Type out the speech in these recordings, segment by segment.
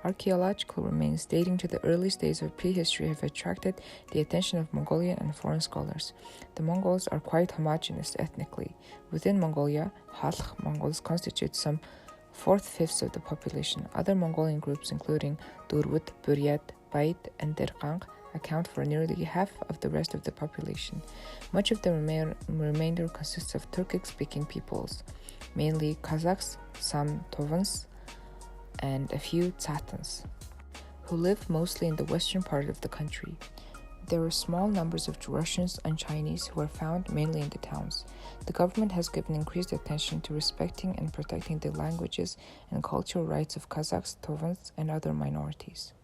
Archaeological remains dating to the earliest days of prehistory have attracted the attention of Mongolian and foreign scholars. The Mongols are quite homogeneous ethnically. Within Mongolia, Halkh Mongols constitute some 4/5 of the population. Other Mongolian groups, including Durwut, Buryat, Bait, and Derqang, account for nearly half of the rest of the population. Much of the remainder consists of Turkic-speaking peoples, mainly Kazakhs, some Tovans, and a few Tsatans, who live mostly in the western part of the country. There are small numbers of Russians and Chinese who are found mainly in the towns. The government has given increased attention to respecting and protecting the languages and cultural rights of Kazakhs, Tovans, and other minorities.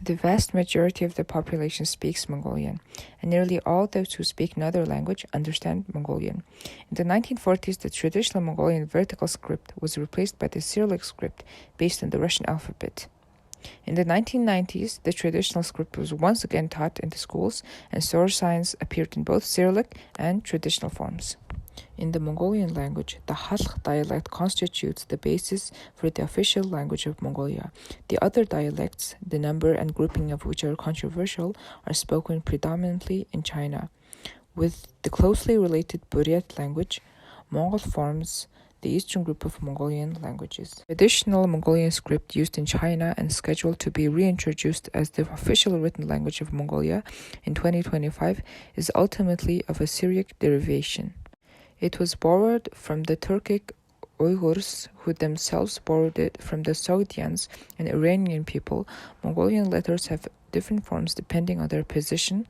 The vast majority of the population speaks Mongolian, and nearly all those who speak another language understand Mongolian. In the 1940s, the traditional Mongolian vertical script was replaced by the Cyrillic script based on the Russian alphabet. In the 1990s, the traditional script was once again taught in the schools, and source signs appeared in both Cyrillic and traditional forms. In the Mongolian language, the Halkh dialect constitutes the basis for the official language of Mongolia. The other dialects, the number and grouping of which are controversial, are spoken predominantly in China. With the closely related Buryat language, Mongol forms the eastern group of Mongolian languages. The additional Mongolian script used in China and scheduled to be reintroduced as the official written language of Mongolia in 2025 is ultimately of a Syriac derivation. It was borrowed from the Turkic Uyghurs, who themselves borrowed it from the Sogdians, an Iranian people. Mongolian letters have different forms depending on their position,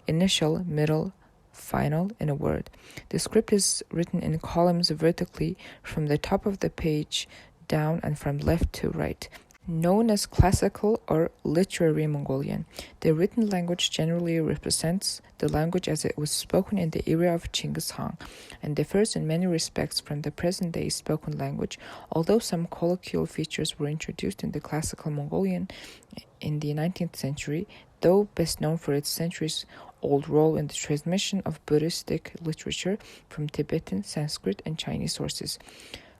initial, middle, final in a word. The script is written in columns vertically from the top of the page down and from left to right. Known as classical or literary Mongolian, the written language generally represents the language as it was spoken in the era of Chinggis Khan and differs in many respects from the present-day spoken language, although some colloquial features were introduced in the classical Mongolian in the 19th century, though best known for its centuries-old role in the transmission of Buddhistic literature from Tibetan, Sanskrit, and Chinese sources.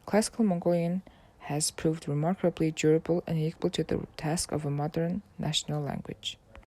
Classical Mongolian has proved remarkably durable and equal to the task of a modern national language.